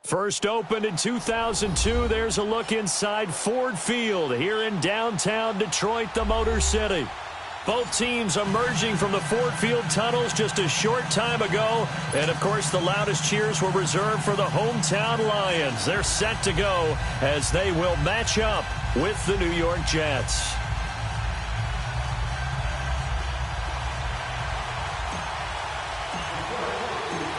First opened in 2002, there's a look inside Ford Field here in downtown Detroit, the Motor City. Both teams emerging from the Ford Field tunnels just a short time ago. And, of course, the loudest cheers were reserved for the hometown Lions. They're set to go as they will match up with the New York Jets.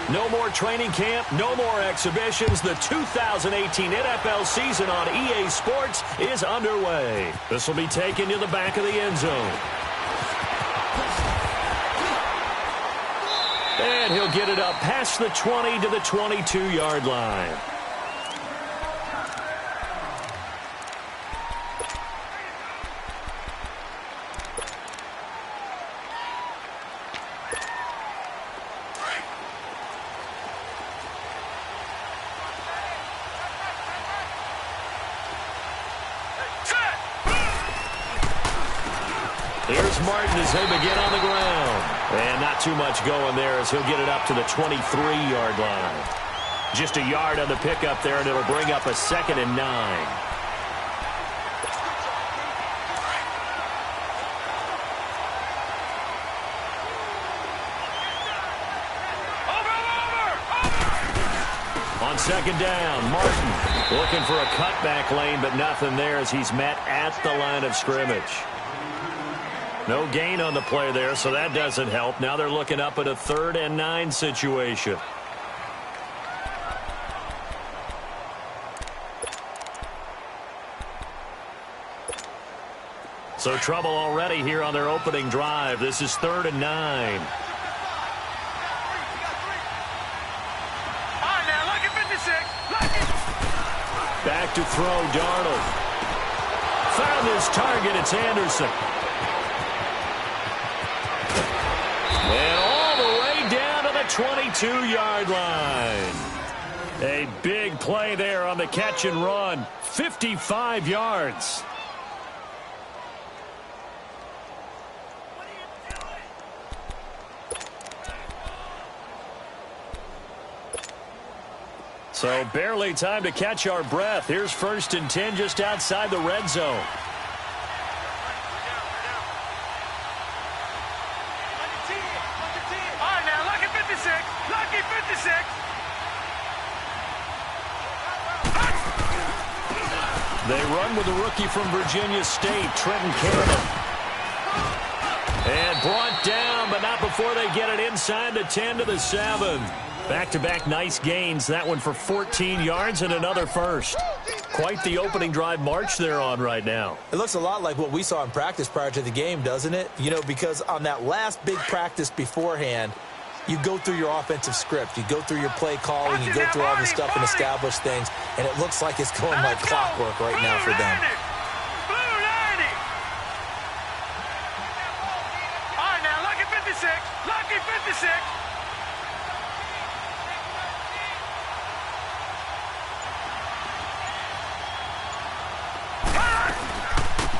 No more training camp, no more exhibitions. The 2018 NFL season on EA Sports is underway. This will be taken to the back of the end zone. And he'll get it up past the 20 to the 22-yard line. Here's Martin as they begin on the ground. And not too much going there as he'll get it up to the 23-yard line. Just a yard on the pickup there, and it'll bring up a 2nd and 9. On 2nd down, Martin looking for a cutback lane, but nothing there as he's met at the line of scrimmage. No gain on the play there, so that doesn't help. Now they're looking up at a 3rd and 9 situation. So trouble already here on their opening drive. This is 3rd and 9. All right, now, lucky 56. Lucky. Back to throw, Darnold. Found his target, it's Anderson. And all the way down to the 22-yard line. A big play there on the catch and run. 55 yards. So barely time to catch our breath. Here's 1st and 10 just outside the red zone. They run with a rookie from Virginia State, Trenton Cannon. And brought down, but not before they get it inside the 10 to the 7. Back-to-back nice gains. That one for 14 yards and another first. Quite the opening drive march they're on right now. It looks a lot like what we saw in practice prior to the game, doesn't it? You know, because on that last big practice beforehand, you go through your offensive script. You go through your play calling. You go through all this stuff and establish things. And it looks like it's going like clockwork right now for them. All right, now, lucky 56. Lucky 56.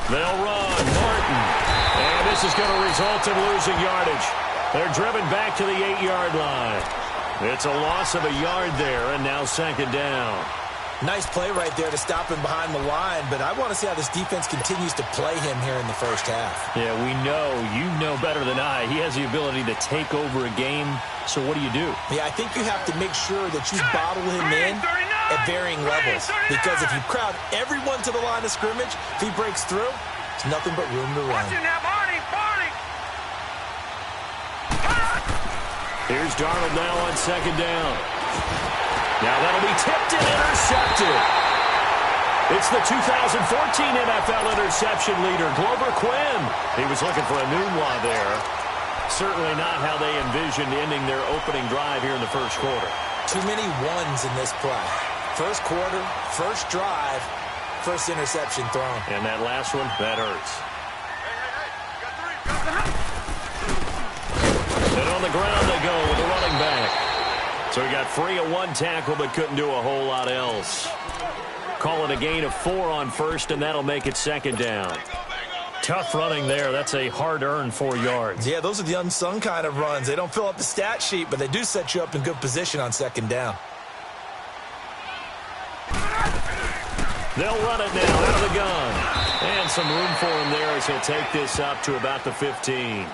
They'll run. Martin. And this is going to result in losing yardage. They're driven back to the 8-yard line. It's a loss of a yard there, and now 2nd down. Nice play right there to stop him behind the line, but I want to see how this defense continues to play him here in the first half. Yeah, we know. You know better than I. He has the ability to take over a game, so what do you do? Yeah, I think you have to make sure that you bottle him in at varying levels, because if you crowd everyone to the line of scrimmage, if he breaks through, it's nothing but room to run. Here's Darnold now on 2nd down. Now that'll be tipped and intercepted. It's the 2014 NFL interception leader, Glover Quinn. He was looking for a Nunwa there. Certainly not how they envisioned ending their opening drive here in the first quarter. Too many ones in this play. First quarter, first drive, first interception thrown. And that last one, that hurts. And on the ground they go with the running back. So he got free of 1 tackle but couldn't do a whole lot else. Calling a gain of 4 on first, and that'll make it 2nd down. Tough running there. That's a hard-earned 4 yards. Yeah, those are the unsung kind of runs. They don't fill up the stat sheet, but they do set you up in good position on 2nd down. They'll run it now out of the gun. And some room for him there as he'll take this up to about the 15.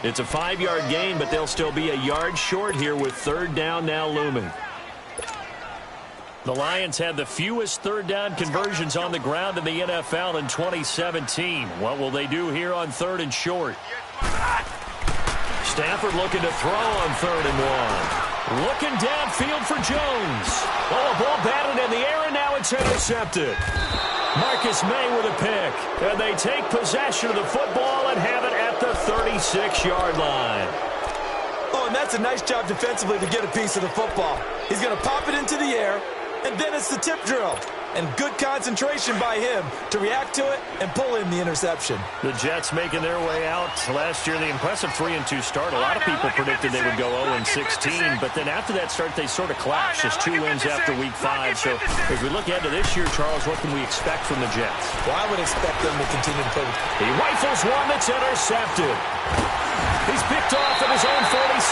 It's a 5-yard gain, but they'll still be a yard short here with third down now looming. The Lions had the fewest third down conversions on the ground in the NFL in 2017. What will they do here on third and short? Stafford looking to throw on 3rd and 1. Looking downfield for Jones. Oh, a ball batted in the air, and now it's intercepted. Marcus May with a pick. And they take possession of the football and have it at the 36-yard line. Oh, and that's a nice job defensively to get a piece of the football. He's going to pop it into the air, and then it's the tip drill. And good concentration by him to react to it and pull in the interception. The Jets making their way out. Last year, the impressive 3-2 start. A lot of people predicted they would go 0-16, but then after that start, they sort of collapsed. Just 2 wins after Week 5. So as we look ahead to this year, Charles, what can we expect from the Jets? Well, I would expect them to continue to play. He rifles one that's intercepted. He's picked off at his own 46,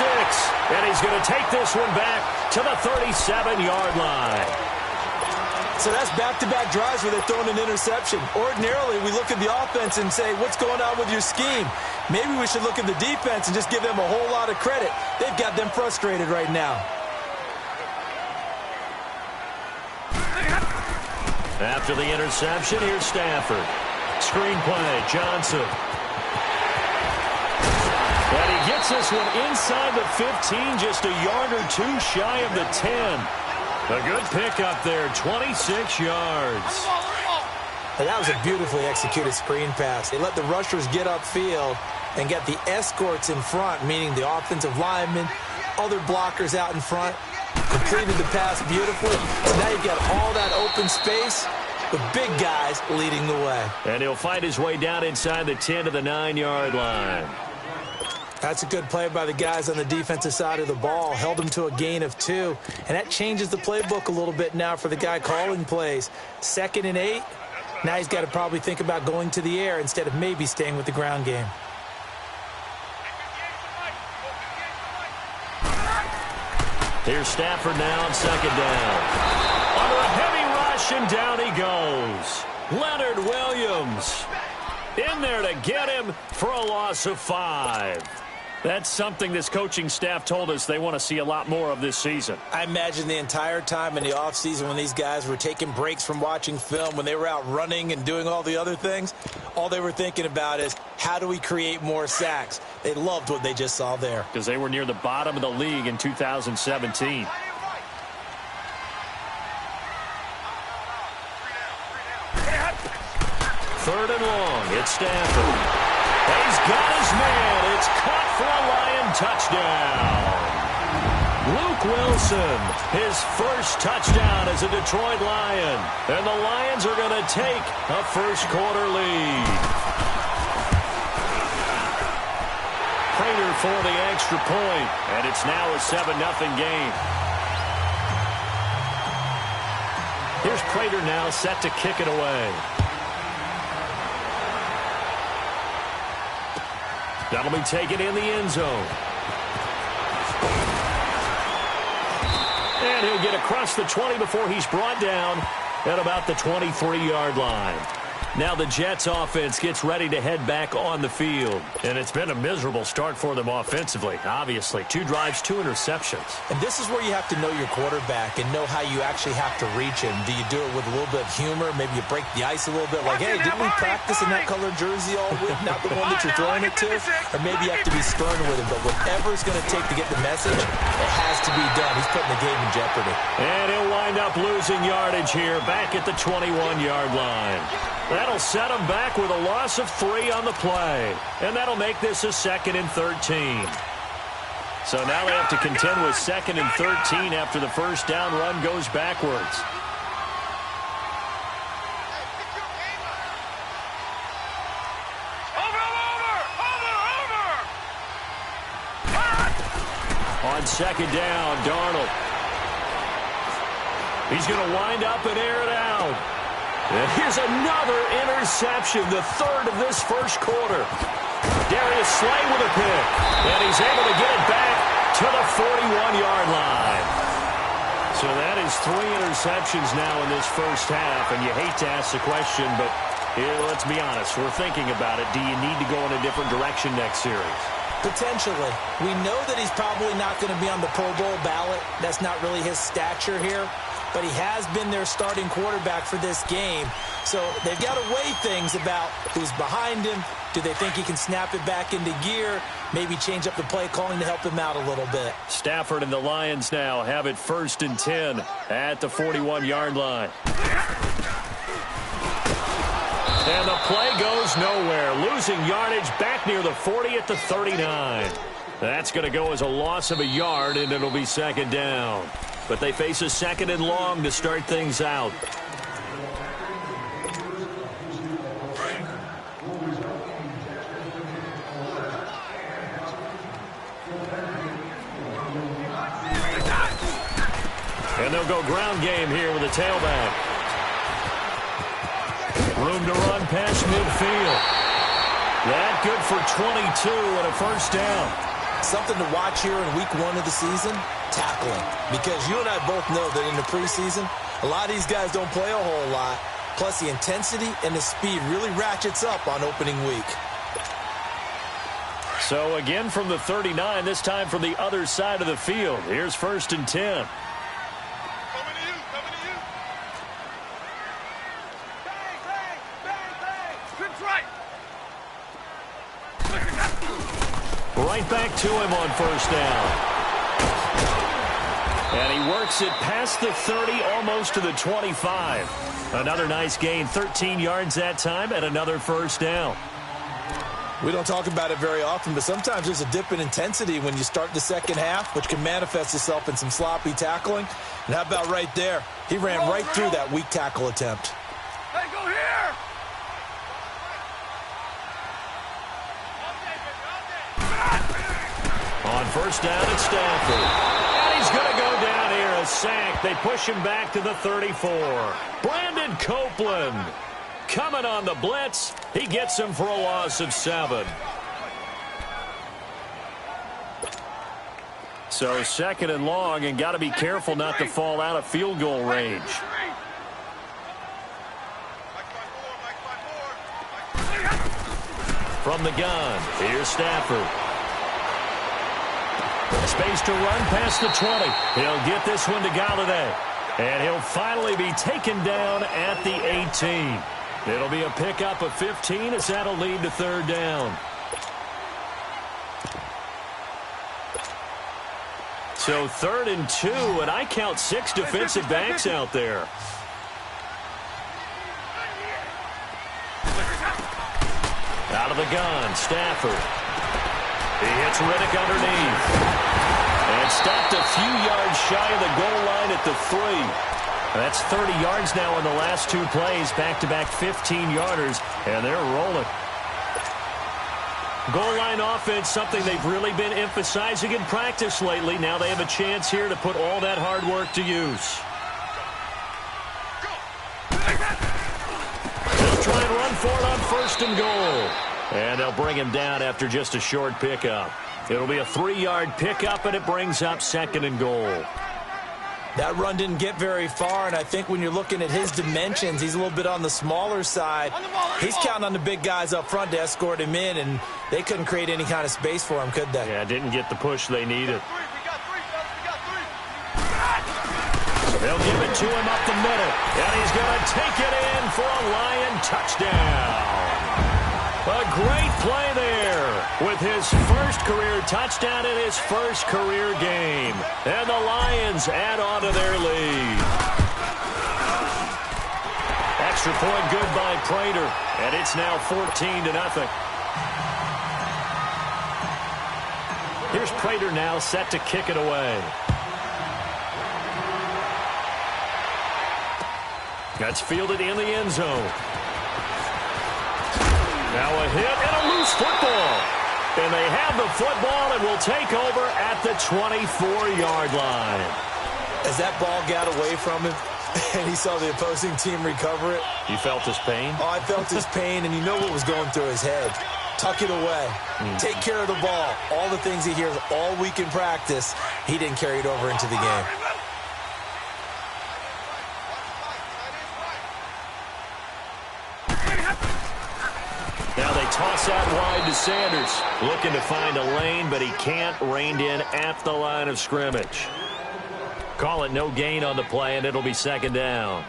and he's going to take this one back to the 37-yard line. So that's back-to-back drives where they're throwing an interception. Ordinarily, we look at the offense and say, what's going on with your scheme? Maybe we should look at the defense and just give them a whole lot of credit. They've got them frustrated right now. After the interception, here's Stafford. Screen play, Johnson. And he gets this one inside the 15, just a yard or two shy of the 10. A good pickup there, 26 yards. And that was a beautifully executed screen pass. They let the rushers get upfield and get the escorts in front, meaning the offensive linemen, other blockers out in front, completed the pass beautifully. So now you've got all that open space with big guys leading the way. And he'll fight his way down inside the 10 to the 9-yard line. That's a good play by the guys on the defensive side of the ball. Held them to a gain of 2. And that changes the playbook a little bit now for the guy calling plays. 2nd and 8. Now he's got to probably think about going to the air instead of maybe staying with the ground game. Here's Stafford now on 2nd down. Under a heavy rush, and down he goes. Leonard Williams in there to get him for a loss of 5. That's something this coaching staff told us they want to see a lot more of this season. I imagine the entire time in the offseason when these guys were taking breaks from watching film, when they were out running and doing all the other things, all they were thinking about is, how do we create more sacks? They loved what they just saw there. Because they were near the bottom of the league in 2017. Third and long, it's Stafford. He's got his man. It's caught for a Lion touchdown. Luke Wilson, his first touchdown as a Detroit Lion. And the Lions are going to take a first-quarter lead. Prater for the extra point, and it's now a 7-0 game. Here's Prater now set to kick it away. That'll be taken in the end zone. And he'll get across the 20 before he's brought down at about the 23-yard line. Now the Jets offense gets ready to head back on the field. And it's been a miserable start for them offensively, obviously. 2 drives, 2 interceptions. And this is where you have to know your quarterback and know how you actually have to reach him. Do you do it with a little bit of humor? Maybe you break the ice a little bit. Like, hey, didn't we practice in that colored jersey all week? Not the one that you're throwing it to? Or maybe you have to be stern with him. But whatever it's going to take to get the message, it has to be done. He's putting the game in jeopardy. And he'll wind up losing yardage here back at the 21-yard line. That'll set him back with a loss of 3 on the play. And that'll make this a 2nd and 13. So now they have to contend with 2nd and 13 after the first down run goes backwards. On 2nd down, Darnold. He's going to wind up and air it out. And here's another interception, the 3rd of this first quarter. Darius Slay with a pick, and he's able to get it back to the 41-yard line. So that is 3 interceptions now in this first half, and you hate to ask the question, but let's be honest. We're thinking about it. Do you need to go in a different direction next series? Potentially. We know that he's probably not going to be on the Pro Bowl ballot. That's not really his stature here. But he has been their starting quarterback for this game. So they've got to weigh things about who's behind him. Do they think he can snap it back into gear? Maybe change up the play calling to help him out a little bit. Stafford and the Lions now have it 1st and 10 at the 41-yard line. And the play goes nowhere. Losing yardage back near the 40 at the 39. That's going to go as a loss of a yard, and it'll be 2nd down. But they face a 2nd and long to start things out. And they'll go ground game here with a tailback. Room to run past midfield. That good for 22 and a 1st down. Something to watch here in week 1 of the season, tackling. Because you and I both know that in the preseason, a lot of these guys don't play a whole lot. Plus the intensity and the speed really ratchets up on opening week. So again from the 39, this time from the other side of the field. Here's 1st and 10. Right back to him on 1st down. And he works it past the 30, almost to the 25. Another nice gain, 13 yards that time, and another 1st down. We don't talk about it very often, but sometimes there's a dip in intensity when you start the second half, which can manifest itself in some sloppy tackling. And how about right there? He ran right through that weak tackle attempt. Hey, go here! On 1st down, it's Stafford. And he's going to go down here, a sack. They push him back to the 34. Brandon Copeland coming on the blitz. He gets him for a loss of 7. So 2nd and long, and got to be careful not to fall out of field goal range. From the gun, here's Stafford. Space to run past the 20. He'll get this one to Galladay. And he'll finally be taken down at the 18. It'll be a pickup of 15 as that'll lead to 3rd down. So 3rd and 2, and I count 6 defensive backs out there. Out of the gun, Stafford. He hits Riddick underneath. And stopped a few yards shy of the goal line at the 3. That's 30 yards now in the last 2 plays. Back-to-back 15-yarders, and they're rolling. Goal line offense, something they've really been emphasizing in practice lately. Now they have a chance here to put all that hard work to use. They'll try and run for it on 1st and goal. And they'll bring him down after just a short pickup. It'll be a 3-yard pickup, and it brings up 2nd and goal. That run didn't get very far, and I think when you're looking at his dimensions, he's a little bit on the smaller side. He's counting on the big guys up front to escort him in, and they couldn't create any kind of space for him, could they? Yeah, didn't get the push they needed. So they'll give it to him up the middle, and he's going to take it in for a Lion touchdown. A great play there with his first career touchdown in his first career game. And the Lions add on to their lead. Extra point good by Prater, and it's now 14-0. Here's Prater now set to kick it away. That's fielded in the end zone. Now a hit and a loose football. And they have the football and will take over at the 24-yard line. As that ball got away from him and he saw the opposing team recover it. You felt his pain? Oh, I felt his pain, and you know what was going through his head. Tuck it away. Take care of the ball. All the things he hears all week in practice, he didn't carry it over into the game. toss out wide to Sanders. Looking to find a lane, but he can't. Reined in at the line of scrimmage. Call it no gain on the play, and it'll be second down.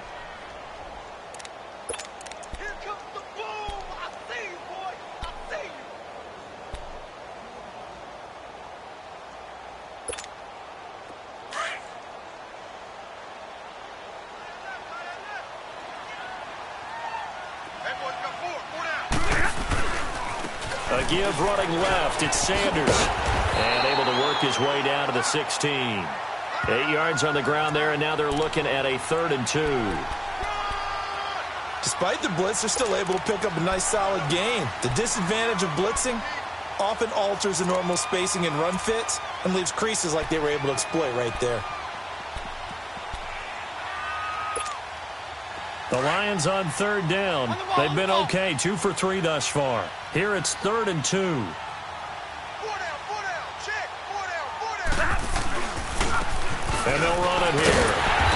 Here comes the boom. I see you, boy. I see you. Hey, boys, got four. 4 down. A give running left. It's Sanders. And able to work his way down to the 16. 8 yards on the ground there, and now they're looking at a 3rd and 2. Despite the blitz, they're still able to pick up a nice, solid gain. The disadvantage of blitzing often alters the normal spacing and run fits and leaves creases like they were able to exploit right there. The Lions on 3rd down. They've been okay, 2 for 3 thus far. Here it's 3rd and 2. 4 down, 4 down. Check. 4 down, 4 down. And they'll run it here.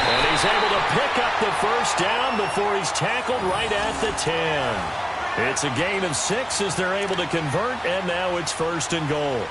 And he's able to pick up the first down before he's tackled right at the 10. It's a gain of 6 as they're able to convert, and now it's 1st and goal.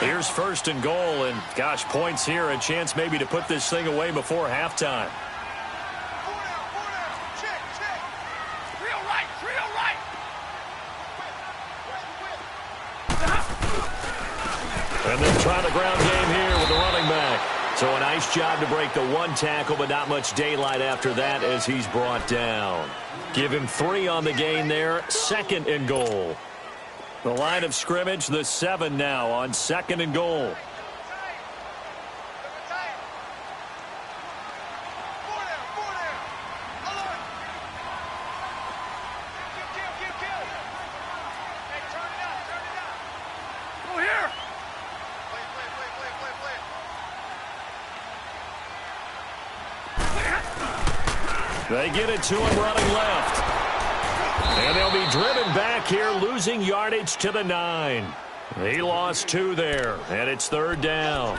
Here's 1st and goal, and gosh, points here, a chance maybe to put this thing away before halftime. 4 down. Check, check. Real right, real right. And then try the ground game here with the running back. So a nice job to break the 1 tackle, but not much daylight after that as he's brought down. Give him 3 on the gain there, 2nd and goal. The line of scrimmage, the 7 now on 2nd and goal. They get it to him running left. And they'll be driven back here, losing yardage to the 9. He lost 2 there, and it's 3rd down.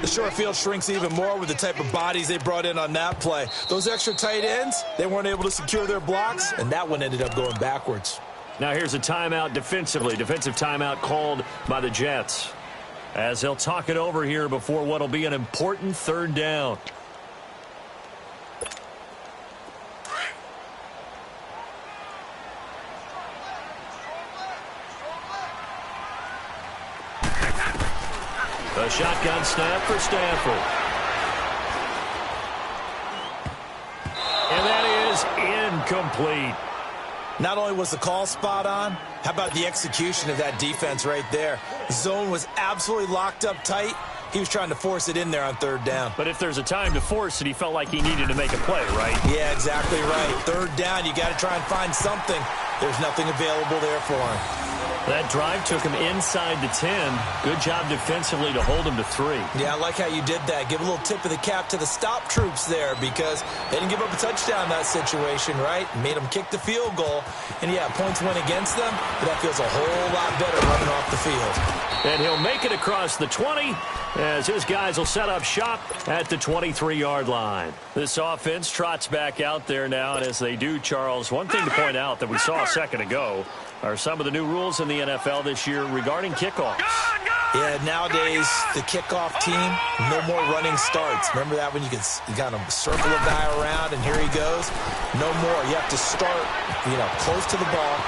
The short field shrinks even more with the type of bodies they brought in on that play. Those extra tight ends, they weren't able to secure their blocks, and that one ended up going backwards. Now here's a timeout defensively. Defensive timeout called by the Jets. As they'll talk it over here before what will be an important 3rd down. A shotgun snap for Stafford. And that is incomplete. Not only was the call spot on, how about the execution of that defense right there? The zone was absolutely locked up tight. He was trying to force it in there on 3rd down. But if there's a time to force it, he felt like he needed to make a play, right? Yeah, exactly right. 3rd down, you got to try and find something. There's nothing available there for him. That drive took him inside the 10. Good job defensively to hold him to 3. Yeah, I like how you did that. Give a little tip of the cap to the stop troops there because they didn't give up a touchdown in that situation, right? Made them kick the field goal. And, yeah, points went against them, but that feels a whole lot better running off the field. And he'll make it across the 20 as his guys will set up shop at the 23-yard line. This offense trots back out there now, and as they do, Charles, one thing to point out that we saw a second ago are some of the new rules in the NFL this year regarding kickoffs. Yeah, nowadays, the kickoff team, no more running starts. Remember that when you kind of circle a guy around and here he goes? No more. You have to start, close to the ball.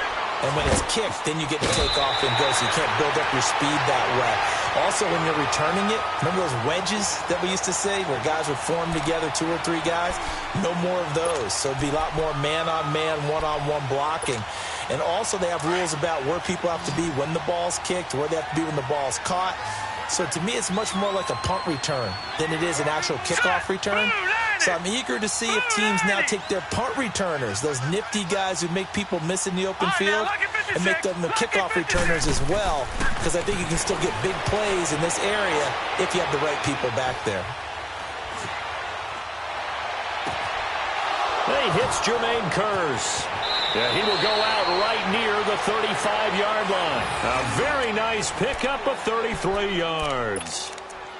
And when it's kicked, then you get to take off and go, so you can't build up your speed that way. Also, when you're returning it, remember those wedges that we used to say where guys would form together, 2 or 3 guys? No more of those. So it'd be a lot more man-on-man, one-on-one blocking. And also they have rules about where people have to be when the ball's kicked, where they have to be when the ball's caught. So to me, it's much more like a punt return than it is an actual kickoff return. So I'm eager to see if teams now take their punt returners, those nifty guys who make people miss in the open field, and make them the kickoff returners as well, because I think you can still get big plays in this area if you have the right people back there. He hits Jermaine Kearse. Yeah, he will go out right near the 35-yard line. A very nice pickup of 33 yards.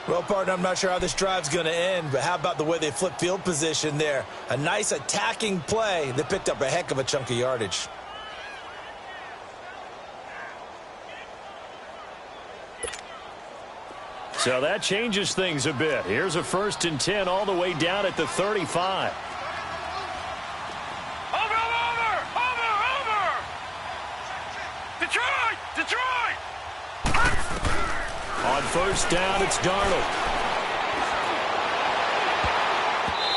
Well, partner, I'm not sure how this drive's going to end, but how about the way they flip field position there? A nice attacking play that picked up a heck of a chunk of yardage. So that changes things a bit. Here's a 1st and 10 all the way down at the 35. Over! Detroit! On 1st down, it's Darnold.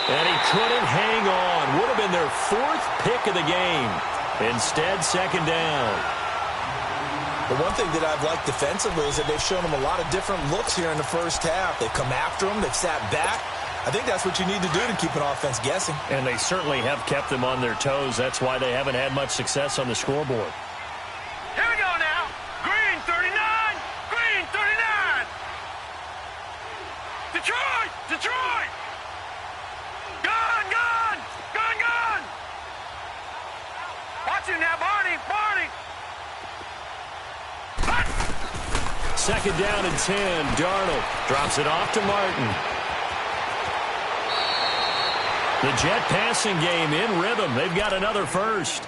And he couldn't hang on. Would have been their 4th pick of the game. Instead, 2nd down. The one thing that I've liked defensively is that they've shown them a lot of different looks here in the first half. They've come after them. They've sat back. I think that's what you need to do to keep an offense guessing. And they certainly have kept them on their toes. That's why they haven't had much success on the scoreboard. Here we go now. Green 39. Green 39. Detroit. Gun. Watch him now, Barney. 2nd down and 10. Darnold drops it off to Martin. The Jet passing game in rhythm. They've got another first.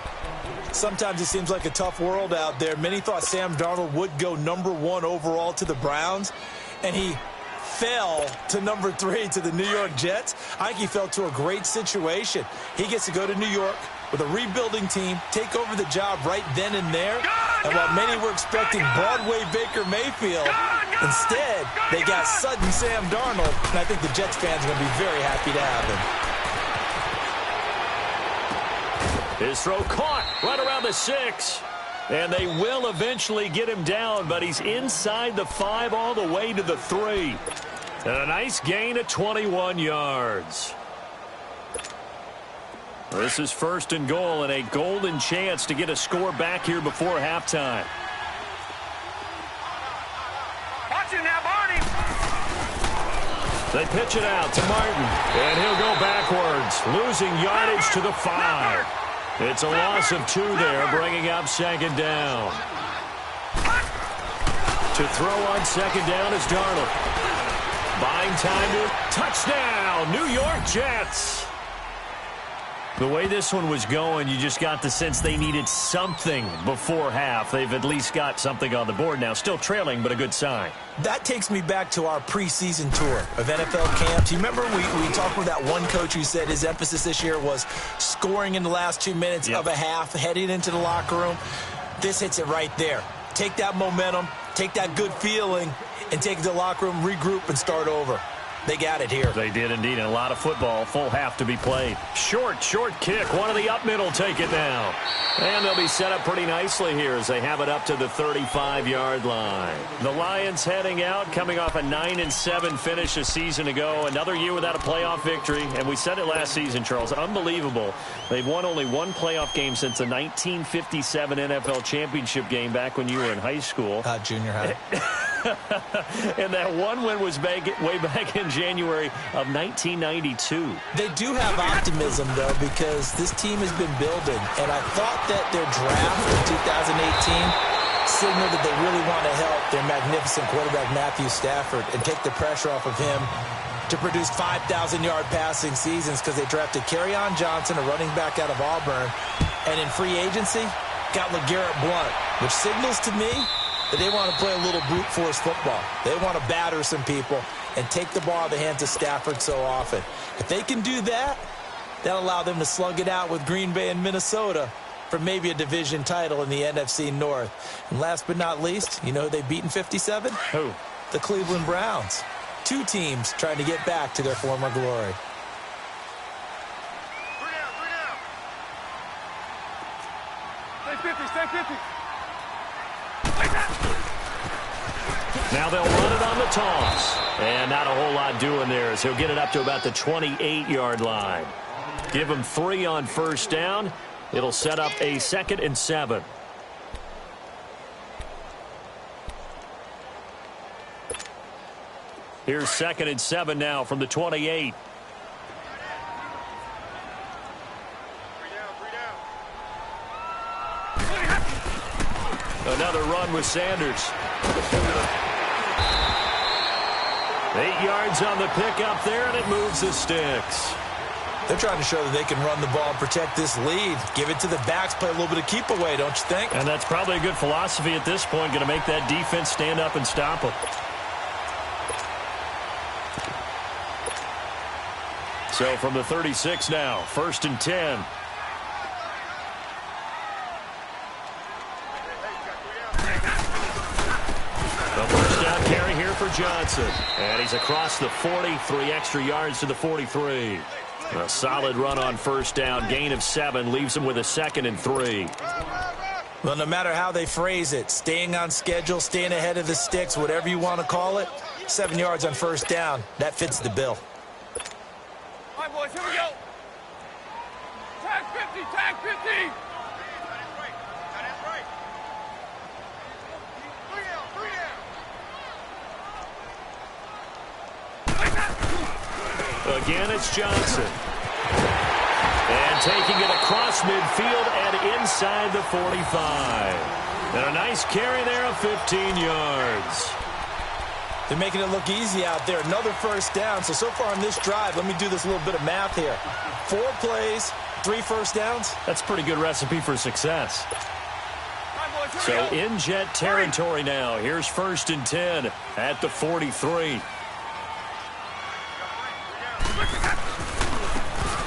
Sometimes it seems like a tough world out there. Many thought Sam Darnold would go #1 overall to the Browns, and he fell to #3 to the New York Jets. I think he fell to a great situation. He gets to go to New York with a rebuilding team, take over the job right then and there. And while many were expecting Broadway Baker Mayfield, instead, they got sudden Sam Darnold. And I think the Jets fans are going to be very happy to have him. His throw caught right around the 6. And they will eventually get him down, but he's inside the 5 all the way to the 3. And a nice gain of 21 yards. This is 1st and goal and a golden chance to get a score back here before halftime. Watch him now, Barney. They pitch it out to Martin, and he'll go backwards, losing yardage to the 5. It's a loss of 2 there, bringing up 2nd down. To throw on 2nd down is Darnold. Buying time to touchdown, New York Jets. The way this one was going, you just got the sense they needed something before half. They've at least got something on the board now. Still trailing, but a good sign. That takes me back to our preseason tour of NFL camps. You remember we talked with that one coach who said his emphasis this year was scoring in the last 2 minutes of a half, heading into the locker room. This hits it right there. Take that momentum, take that good feeling, and take it to the locker room, regroup, and start over. They got it here. They did indeed, and a lot of football, full half to be played. Short kick. One of the up middle take it now. And they'll be set up pretty nicely here as they have it up to the 35-yard line. The Lions heading out, coming off a 9-7 finish a season ago. Another year without a playoff victory. And we said it last season, Charles. Unbelievable. They've won only one playoff game since the 1957 NFL championship game back when you were in high school. Junior high. And that one win was way back in January of 1992. They do have optimism, though, because this team has been building. And I thought that their draft in 2018 signaled that they really want to help their magnificent quarterback, Matthew Stafford, and take the pressure off of him to produce 5,000-yard passing seasons because they drafted Kerryon Johnson, a running back out of Auburn, and in free agency, got LeGarrette Blount, which signals to me that they want to play a little brute force football. They want to batter some people and take the ball out of the hands of Stafford so often. If they can do that, that'll allow them to slug it out with Green Bay and Minnesota for maybe a division title in the NFC North. And last but not least, you know who they beat in 57? Who? The Cleveland Browns. 2 teams trying to get back to their former glory. Stay 50. Now they'll run it on the toss. And not a whole lot doing there as he'll get it up to about the 28-yard line. Give him 3 on 1st down. It'll set up a 2nd and 7. Here's 2nd and 7 now from the 28. another run with Sanders. 8 yards on the pickup there, and it moves the sticks. They're trying to show that they can run the ball and protect this lead. Give it to the backs, play a little bit of keep away, don't you think? And that's probably a good philosophy at this point, going to make that defense stand up and stop them. So from the 36 now, 1st and 10. The first down carry here for Johnson. And he's across the 40, 3 extra yards to the 43. A solid run on first down, gain of 7, leaves him with a 2nd and 3. Well, no matter how they phrase it, staying on schedule, staying ahead of the sticks, whatever you want to call it, 7 yards on first down, that fits the bill. All right, boys, here we go. Tag 50, tag 50. Again, it's Johnson. And taking it across midfield and inside the 45. And a nice carry there of 15 yards. They're making it look easy out there. Another first down. So far on this drive, let me do this little bit of math here. 4 plays, 3 first downs. That's a pretty good recipe for success. So in Jet territory now. Here's 1st and 10 at the 43.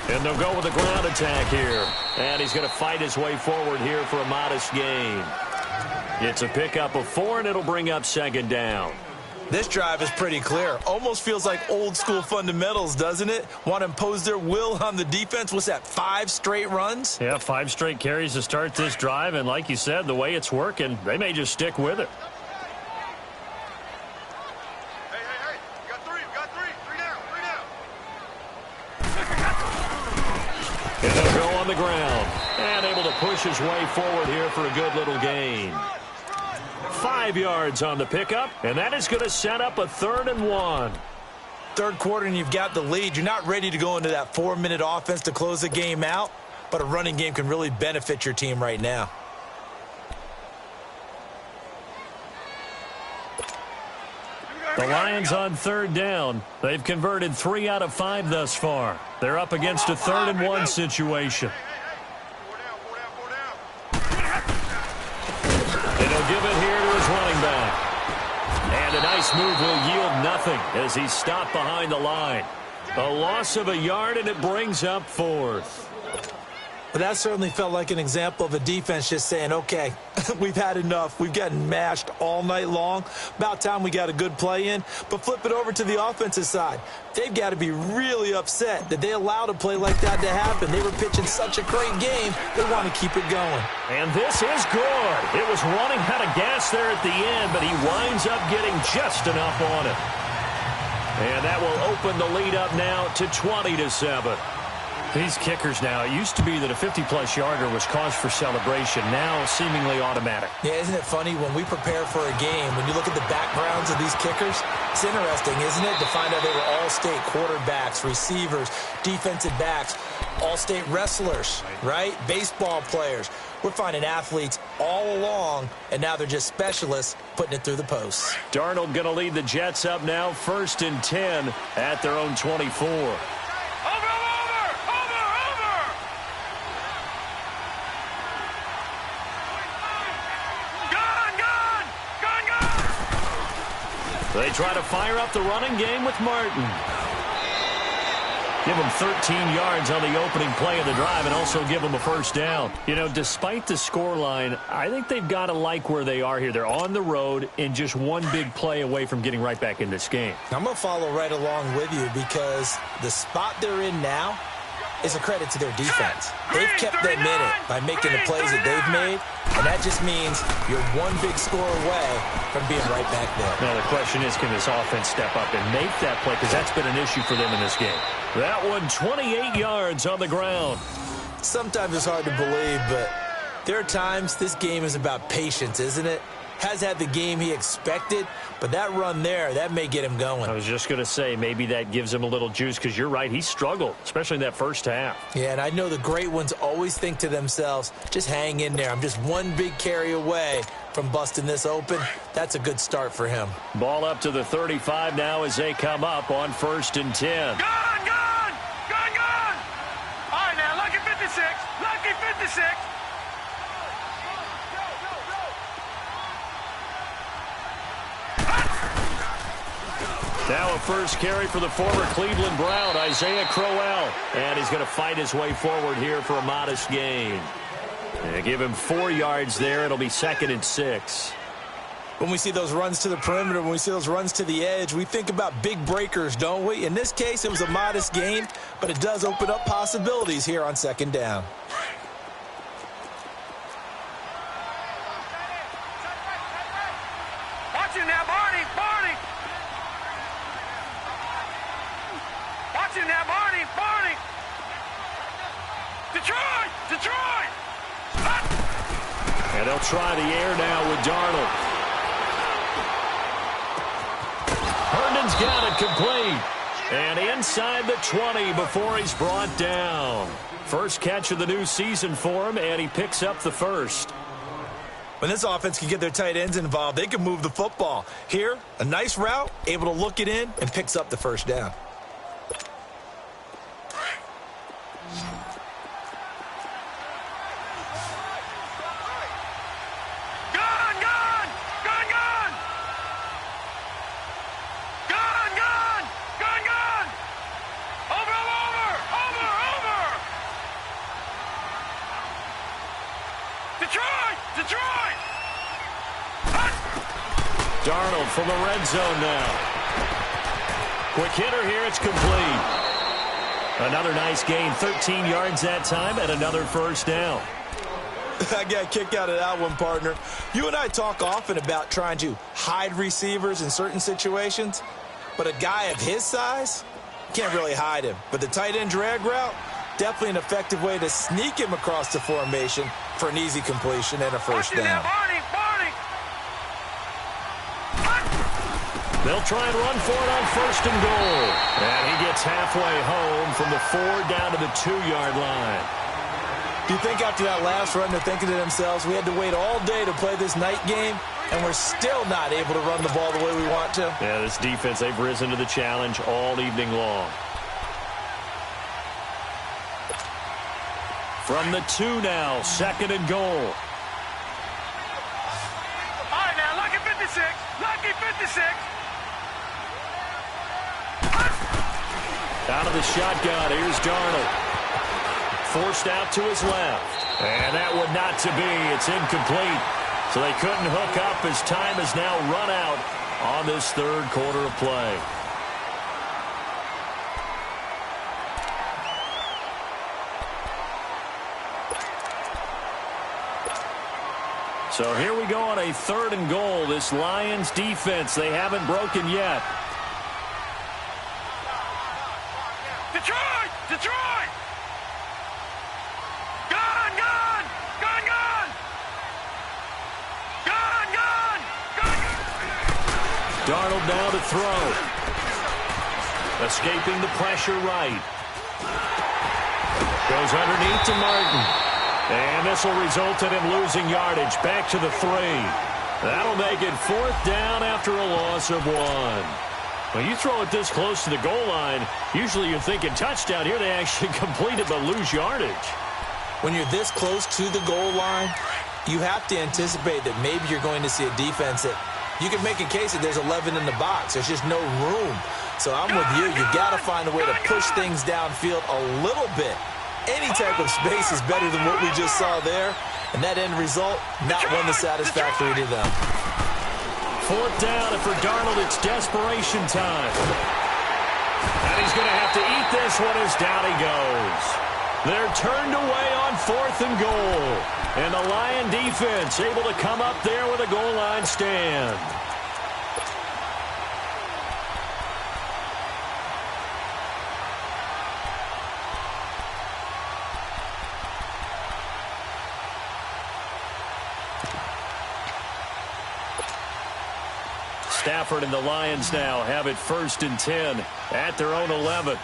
And they'll go with a ground attack here. And he's going to fight his way forward here for a modest gain. It's a pickup of 4, and it'll bring up 2nd down. This drive is pretty clear. Almost feels like old school fundamentals, doesn't it? Want to impose their will on the defense. What's that, 5 straight runs? Yeah, 5 straight carries to start this drive. And like you said, the way it's working, they may just stick with it. Hey, we got 3, we got 3. 3 down, 3 down. And he'll go on the ground. And able to push his way forward here for a good little gain. 5 yards on the pickup, and that is going to set up a 3rd and 1. Third quarter and you've got the lead. You're not ready to go into that 4-minute offense to close the game out, but a running game can really benefit your team right now. The Lions on 3rd down. They've converted 3 out of 5 thus far. They're up against a 3rd and 1 situation. And he'll give it here to his running back. And a nice move will yield nothing as he's stopped behind the line. A loss of a yard, and it brings up 4th. But that certainly felt like an example of a defense just saying, okay, we've had enough. We've gotten mashed all night long. About time we got a good play in. But flip it over to the offensive side. They've got to be really upset that they allowed a play like that to happen. They were pitching such a great game, they want to keep it going. And this is good. It was running out of gas there at the end, but he winds up getting just enough on it. And that will open the lead up now to 20-7. These kickers now, it used to be that a 50-plus yarder was cause for celebration. Now seemingly automatic. Yeah, isn't it funny when we prepare for a game, when you look at the backgrounds of these kickers, it's interesting, isn't it, to find out they were all-state quarterbacks, receivers, defensive backs, all-state wrestlers, right? Baseball players. We're finding athletes all along, and now they're just specialists putting it through the posts. Darnold going to lead the Jets up now, 1st and 10 at their own 24. They try to fire up the running game with Martin. Give them 13 yards on the opening play of the drive and also give them a first down. You know, despite the scoreline, I think they've got to like where they are here. They're on the road and just one big play away from getting right back in this game. I'm going to follow right along with you because the spot they're in now is a credit to their defense. They've kept them in it by making the plays that they've made, and that just means you're one big score away from being right back there. Now the question is, can this offense step up and make that play? Because that's been an issue for them in this game. That one, 28 yards on the ground. Sometimes it's hard to believe, but There are times this game is about patience, isn't it? Has had the game he expected, but that run there, that may get him going. I was just going to say, maybe that gives him a little juice, because you're right, he struggled, especially in that first half. Yeah, and I know the great ones always think to themselves, just hang in there. I'm just one big carry away from busting this open. That's a good start for him. Ball up to the 35 now as they come up on 1st and 10. Gone! All right, now, lucky 56. Lucky 56. Now a first carry for the former Cleveland Brown, Isaiah Crowell. And he's going to fight his way forward here for a modest gain. And give him 4 yards there. It'll be 2nd and 6. When we see those runs to the perimeter, when we see those runs to the edge, we think about big breakers, don't we? In this case, it was a modest gain, but it does open up possibilities here on 2nd down. Watch him now, Barney. Watch him now, Barney. Detroit. And they'll try the air now with Darnold. Herndon's got it complete. And inside the 20 before he's brought down. First catch of the new season for him, and he picks up the first. When this offense can get their tight ends involved, they can move the football. Here, a nice route, able to look it in, and picks up the first down. Detroit! Darnold from the red zone now. Quick hitter here, it's complete. Another nice gain, 13 yards that time, and another first down. I got a kick out of that one, partner. You and I talk often about trying to hide receivers in certain situations, but a guy of his size, can't really hide him. But the tight end drag route, definitely an effective way to sneak him across the formation for an easy completion and a first down. They'll try and run for it on 1st and goal. And he gets halfway home from the 4 down to the 2-yard line. Do you think after that last run they're thinking to themselves, we had to wait all day to play this night game, and we're still not able to run the ball the way we want to? Yeah, this defense, they've risen to the challenge all evening long. From the 2 now, 2nd and goal. All right, now, lucky 56. Lucky 56. Out of the shotgun, here's Darnold. Forced out to his left. And that would not to be. It's incomplete. So they couldn't hook up as time has now run out on this 3rd quarter of play. So here we go on a 3rd and goal. This Lions defense, they haven't broken yet. Detroit! Gone! Darnold now to throw. Escaping the pressure right. Goes underneath to Martin. And this will result in him losing yardage. Back to the 3. That'll make it 4th down after a loss of 1. When you throw it this close to the goal line, usually you're thinking touchdown. Here they actually complete it but lose yardage. When you're this close to the goal line, you have to anticipate that maybe you're going to see a defense that you can make a case that there's 11 in the box. There's just no room. So I'm with you. You got to find a way to push things downfield a little bit. Any type of space is better than what we just saw there. And that end result, not one that's satisfactory to them. 4th down, and for Darnold, it's desperation time. And he's going to have to eat this one as down he goes. They're turned away on 4th and goal. And the Lion defense able to come up there with a goal line stand. Stafford and the Lions now have it 1st and 10 at their own 11.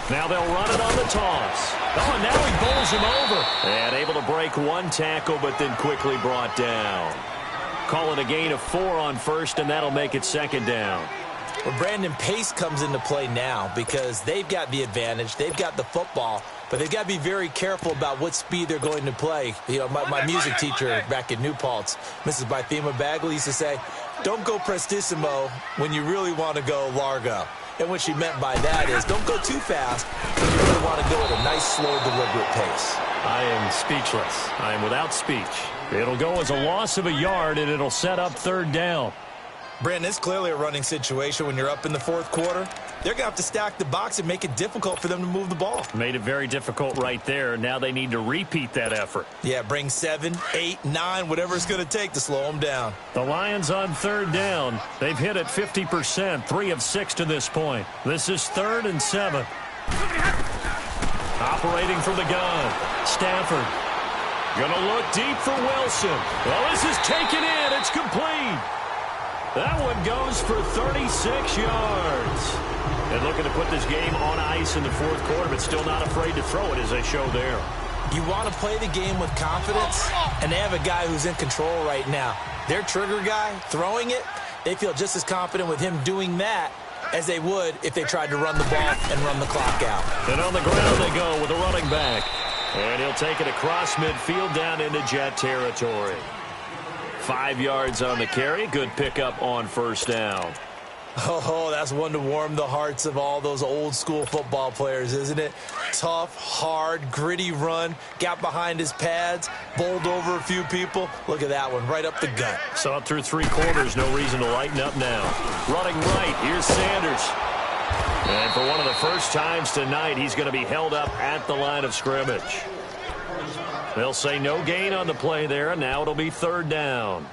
Now they'll run it on the toss. Oh, and now he bowls him over. And able to break one tackle, but then quickly brought down. Call it a gain of 4 on 1st, and that'll make it 2nd down. Well, Brandon, pace comes into play now because they've got the advantage. They've got the football, but they've got to be very careful about what speed they're going to play. You know, my music teacher back in New Paltz, Mrs. Bythema Bagley, used to say, don't go prestissimo when you really want to go largo. And what she meant by that is don't go too fast when you really want to go at a nice, slow, deliberate pace. I am speechless. I am without speech. It'll go as a loss of a yard, and it'll set up 3rd down. Brandon, it's clearly a running situation when you're up in the 4th quarter. They're going to have to stack the box and make it difficult for them to move the ball. Made it very difficult right there. Now they need to repeat that effort. Yeah, bring 7, 8, 9, whatever it's going to take to slow them down. The Lions on 3rd down. They've hit it 50%, 3 of 6 to this point. This is 3rd and 7. Operating from the gun, Stafford. Gonna look deep for Wilson. Well, this is taken in. It's complete. That one goes for 36 yards. And looking to put this game on ice in the 4th quarter, but still not afraid to throw it as they show there. You want to play the game with confidence, and they have a guy who's in control right now. Their trigger guy throwing it, they feel just as confident with him doing that as they would if they tried to run the ball and run the clock out. And on the ground they go with a running back. And he'll take it across midfield down into Jet territory. 5 yards on the carry. Good pickup on 1st down. Oh, that's one to warm the hearts of all those old-school football players, isn't it? Tough, hard, gritty run. Got behind his pads, bowled over a few people. Look at that one, right up the gut. Saw it through 3 quarters. No reason to lighten up now. Running right. Here's Sanders. And for one of the first times tonight, he's going to be held up at the line of scrimmage. They'll say no gain on the play there, and now it'll be 3rd down.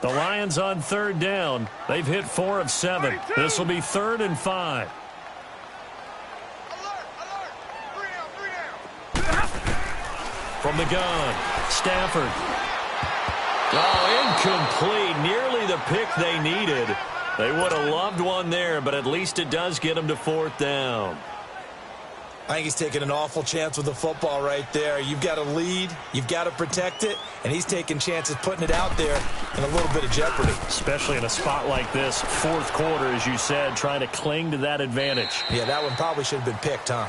The Lions on 3rd down. They've hit 4 of 7. This will be 3rd and 5. From the gun, Stafford. Oh, incomplete. Nearly the pick they needed. They would have loved one there, but at least it does get them to 4th down. I think he's taking an awful chance with the football right there. You've got to lead, you've got to protect it, and he's taking chances putting it out there in a little bit of jeopardy. Especially in a spot like this, 4th quarter, as you said, trying to cling to that advantage. Yeah, that one probably should have been picked, huh?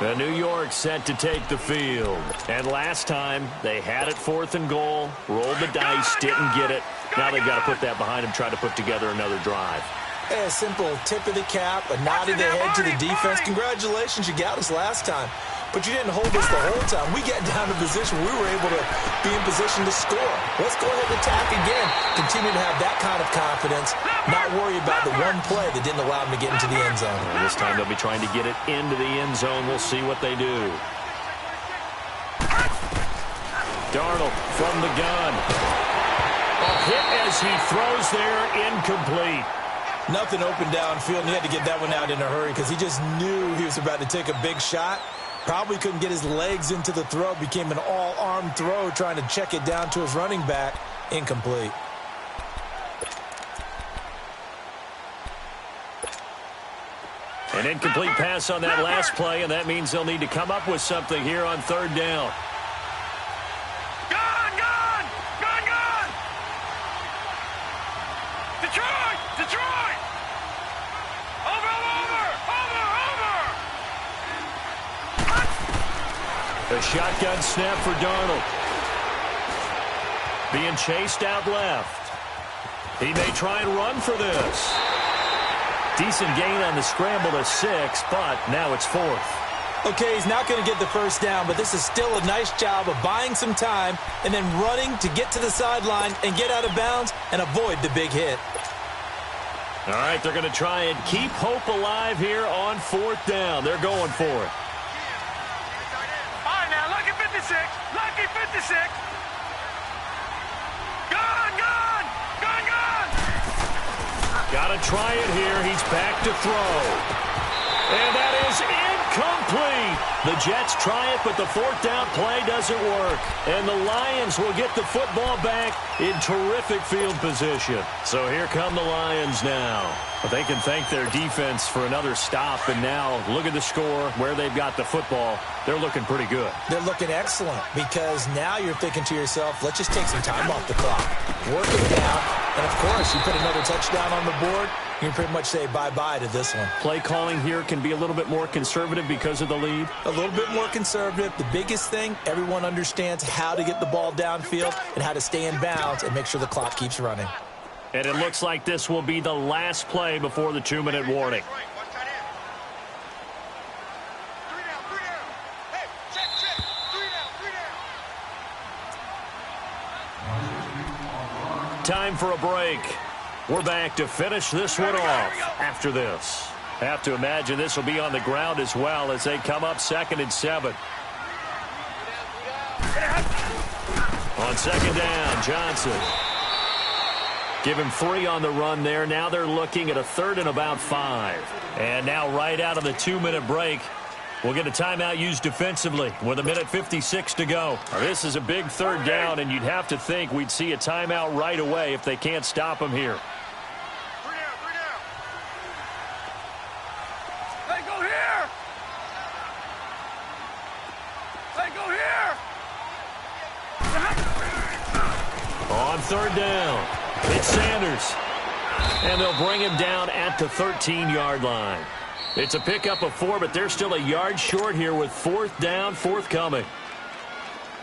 The New York set to take the field. And last time, they had it 4th and goal, rolled the dice, didn't get it. Now they've got to put that behind them, try to put together another drive. A simple tip of the cap, a nod of the head to the defense. Congratulations, you got us last time. But you didn't hold us the whole time. We got down to position. We were able to be in position to score. Let's go ahead and attack again. Continue to have that kind of confidence. Not worry about the one play that didn't allow them to get into the end zone. Well, this time they'll be trying to get it into the end zone. We'll see what they do. Darnold from the gun. A hit as he throws there, incomplete. Nothing open downfield, and he had to get that one out in a hurry because he just knew he was about to take a big shot. Probably couldn't get his legs into the throw. Became an all-arm throw trying to check it down to his running back. Incomplete. An incomplete pass on that last play, and that means they'll need to come up with something here on 3rd down. Detroit! Over! A shotgun snap for Darnold. Being chased out left. He may try and run for this. Decent gain on the scramble to 6, but now it's 4th. Okay, he's not going to get the 1st down, but this is still a nice job of buying some time and then running to get to the sideline and get out of bounds and avoid the big hit. All right, they're going to try and keep hope alive here on 4th down. They're going for it. All right, now, lucky 56. Gonna try it here. He's back to throw. And that is incomplete. The Jets try it, but the fourth down play doesn't work. And the Lions will get the football back in terrific field position. So here come the Lions now. But they can thank their defense for another stop. And now look at the score, where they've got the football. They're looking pretty good. They're looking excellent because now you're thinking to yourself, let's just take some time off the clock. Work it down. And, of course, you put another touchdown on the board, you can pretty much say bye-bye to this one. Play calling here can be a little bit more conservative because of the lead. A little bit more conservative. The biggest thing, everyone understands how to get the ball downfield and how to stay in bounds and make sure the clock keeps running. And it looks like this will be the last play before the 2-minute warning. Time for a break. We're back to finish this one off after this. Have to imagine this will be on the ground as well as they come up 2nd and 7. On 2nd down, Johnson. Give him 3 on the run there. Now they're looking at a 3rd and about 5. And now right out of the 2-minute break, we'll get a timeout used defensively with 1:56 to go. Now, this is a big 3rd down, and you'd have to think we'd see a timeout right away if they can't stop him here. Hey, go here! Hey, go here! On 3rd down, it's Sanders. And they'll bring him down at the 13-yard line. It's a pickup of 4, but they're still a yard short here with 4th down forthcoming.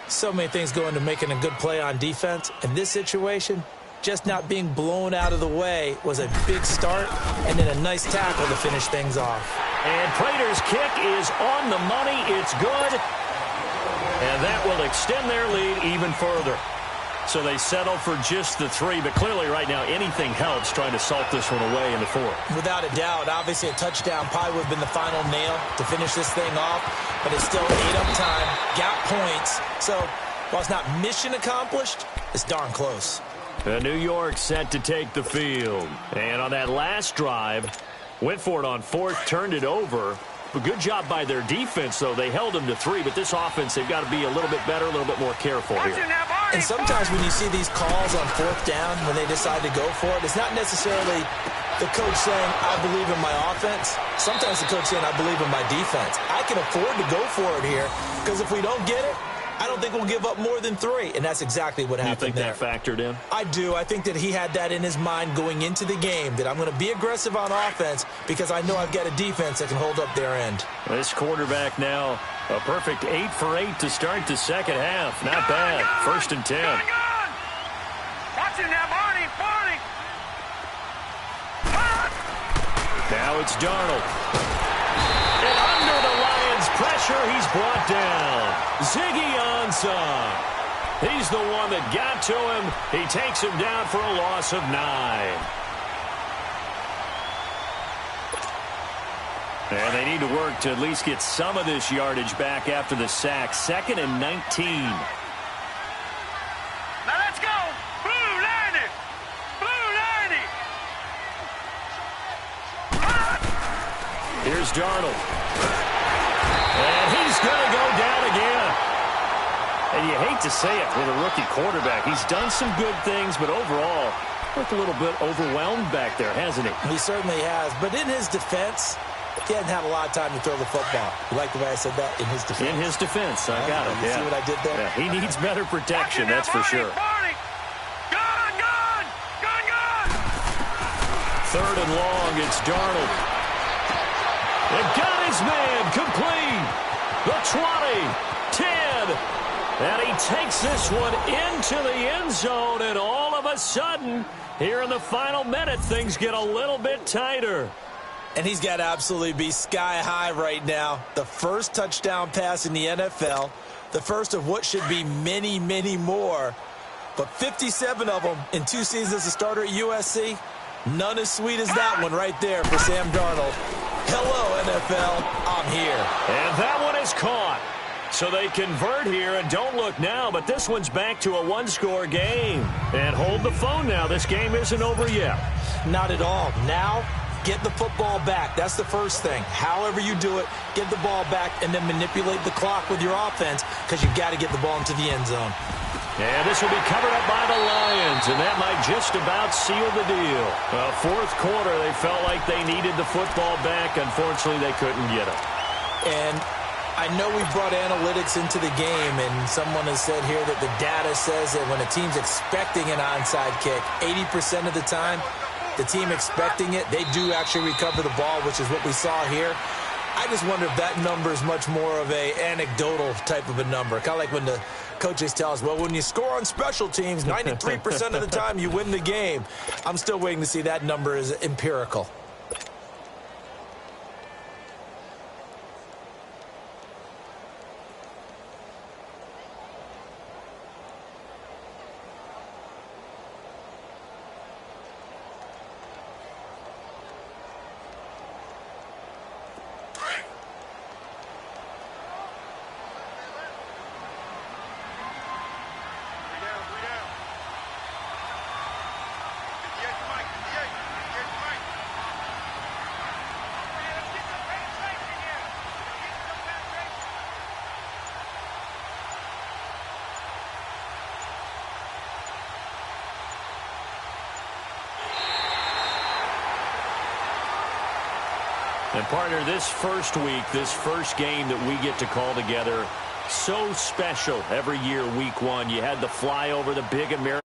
So many things go into making a good play on defense. In this situation, just not being blown out of the way was a big start, and then a nice tackle to finish things off. And Prater's kick is on the money. It's good. And that will extend their lead even further. So they settle for just the 3, but clearly right now anything helps trying to salt this one away in the 4th. Without a doubt, obviously a touchdown probably would have been the final nail to finish this thing off, but it's still 8 up time, got points. So while it's not mission accomplished, it's darn close. New York set to take the field. And on that last drive, went for it on 4th, turned it over. A good job by their defense, though. They held them to 3, but this offense, they've got to be a little bit better, a little bit more careful here. And sometimes when you see these calls on 4th down, when they decide to go for it, it's not necessarily the coach saying, I believe in my offense. Sometimes the coach saying, I believe in my defense. I can afford to go for it here, because if we don't get it, I don't think we'll give up more than 3, and that's exactly what happened there. You think that factored in? I do. I think that he had that in his mind going into the game, that I'm going to be aggressive on offense because I know I've got a defense that can hold up their end. This quarterback now, a perfect 8 for 8 to start the second half. Not bad. 1st and 10. Watch him now, Barney. Now it's Darnold. And under the Lions' pressure, he's brought down. Ziggy Ansah. He's the one that got to him. He takes him down for a loss of 9. And they need to work to at least get some of this yardage back after the sack. 2nd and 19. Now let's go. Blue 90. Blue 90. Here's Darnold. And he's going to go down again. And you hate to say it with a rookie quarterback. He's done some good things, but overall, looked a little bit overwhelmed back there, hasn't he? He certainly has. But in his defense, he hadn't had a lot of time to throw the football. You like the way I said that? In his defense. In his defense. I got it. You see what I did there? Yeah, he needs better protection, that's for sure. Barney. Gone. 3rd and long, it's Darnold. And got his man complete. The 20, 10. And he takes this one into the end zone. And all of a sudden, here in the final minute, things get a little bit tighter. And he's got to absolutely be sky high right now. The first touchdown pass in the NFL. The first of what should be many, many more. But 57 of them in 2 seasons as a starter at USC. None as sweet as that one right there for Sam Darnold. Hello, NFL. I'm here. And that one is caught. So they convert here, and don't look now, but this one's back to a 1-score game. And hold the phone now. This game isn't over yet. Not at all. Now, get the football back. That's the first thing. However you do it, get the ball back and then manipulate the clock with your offense because you've got to get the ball into the end zone. And this will be covered up by the Lions, and that might just about seal the deal. Fourth quarter, they felt like they needed the football back. Unfortunately, they couldn't get it. And I know we brought analytics into the game, and someone has said here that the data says that when a team's expecting an onside kick, 80% of the time, the team expecting it, they do actually recover the ball, which is what we saw here. I just wonder if that number is much more of a anecdotal type of a number. Kind of like when the coaches tell us, well, when you score on special teams, 93% of the time you win the game. I'm still waiting to see that number is empirical. And, partner, this first week, this first game that we get to call together, so special every year, week one. You had the flyover, the big American.